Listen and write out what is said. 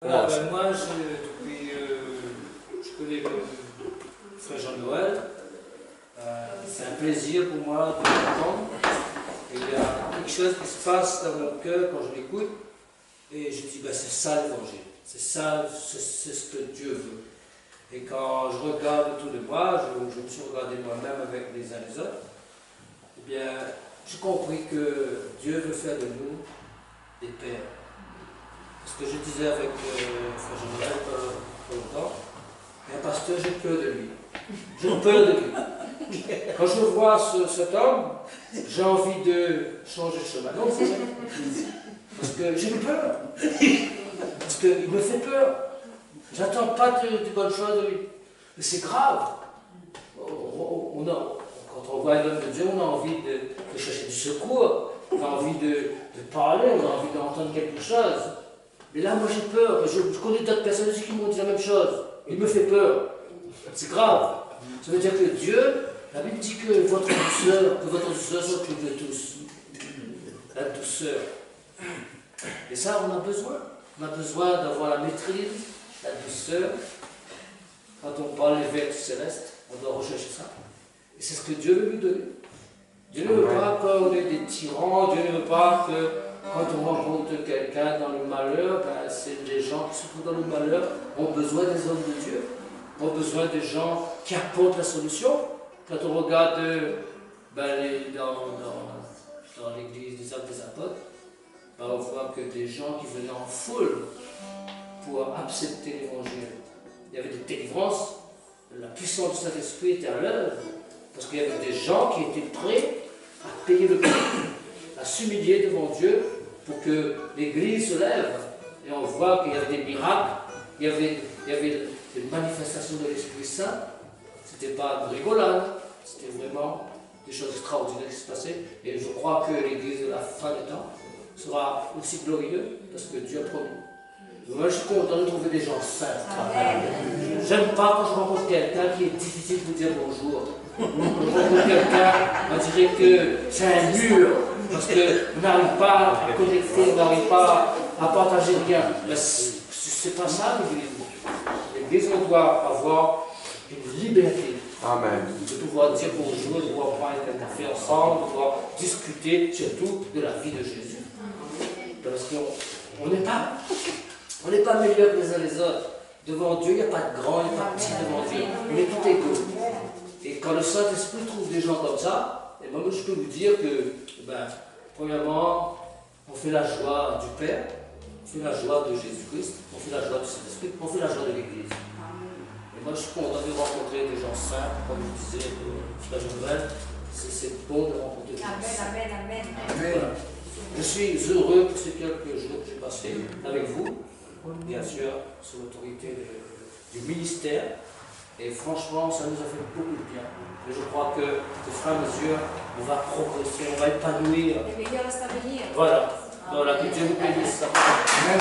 Moi, je connais le frère Jean-Noël. C'est un plaisir pour moi de l'entendre. Il y a quelque chose qui se passe dans mon cœur quand je l'écoute. Et je dis, c'est ça l'évangile. C'est ça, c'est ce que Dieu veut. Et quand je regarde autour de moi, je me suis regardé moi-même avec les uns les autres, eh bien, j'ai compris que Dieu veut faire de nous des pères. Ce que je disais avec frère Jean-Noël pas longtemps, un pasteur, j'ai peur de lui. J'ai peur de lui. Quand je vois cet homme, j'ai envie de changer de chemin. Non, c'est vrai. Parce que j'ai peur. Parce qu'il me fait peur. J'attends pas de bonnes choses de lui. Mais c'est grave. Quand on voit un homme de Dieu, on a envie de chercher du secours, on a envie de parler, on a envie d'entendre quelque chose. Mais là, moi j'ai peur. Je connais d'autres personnes aussi qui m'ont dit la même chose. Il me fait peur. C'est grave. Ça veut dire que Dieu, la Bible dit que votre douceur s'occupe de tous. La douceur. Et ça, on a besoin. On a besoin d'avoir la maîtrise, la douceur. Quand on parle l'évêque céleste, on doit rechercher ça. Et c'est ce que Dieu veut nous donner. Dieu ne veut pas qu'on ait des tyrans, Dieu ne veut pas que quand on rencontre quelqu'un dans le malheur, c'est des gens qui se trouvent dans le malheur, ont besoin des hommes de Dieu, ont besoin des gens qui apportent la solution. Quand on regarde dans l'église des Actes des Apôtres, on voit que des gens qui venaient en foule pour accepter l'évangile. Il y avait des délivrances, la puissance du Saint-Esprit était à l'œuvre, parce qu'il y avait des gens qui étaient prêts à payer le prix, à s'humilier devant Dieu pour que l'Église se lève. Et on voit qu'il y avait des miracles, il y avait des manifestations de l'Esprit Saint. Ce n'était pas de rigolade, c'était vraiment des choses extraordinaires qui se passaient. Et je crois que l'Église de la fin des temps sera aussi glorieuse parce que Dieu a promis. Moi, je suis content de trouver des gens saints. J'aime pas quand je rencontre quelqu'un qui est difficile de dire bonjour. Quand je rencontre quelqu'un, on dirait que c'est un mur, parce qu'on n'arrive pas à connecter, on n'arrive pas à partager rien. Mais c'est pas ça l'Église. L'Église, on doit avoir une liberté. Amen. De pouvoir dire bonjour, de pouvoir prendre un café ensemble, de pouvoir discuter surtout de la vie de Jésus. Parce qu'on n'est pas meilleurs que les uns les autres. Devant Dieu, il n'y a pas de grand, il n'y a pas de petit devant Dieu. On est tout égaux. Et quand le Saint-Esprit trouve des gens comme ça, et moi je peux vous dire que, premièrement, on fait la joie du Père, on fait la joie de Jésus-Christ, on fait la joie du Saint-Esprit, on fait la joie de l'Église. Et moi je suis content de rencontrer des gens saints, comme je disais, frère Jean-Noël, c'est bon de rencontrer des gens saints. Amen. Voilà. Je suis heureux pour ces quelques jours que j'ai passés avec vous, bien sûr, sous l'autorité du ministère. Et franchement, ça nous a fait beaucoup de bien. Et je crois que, au fur et à mesure, on va progresser, on va épanouir. Voilà. Voilà, que Dieu vous bénisse. Amen.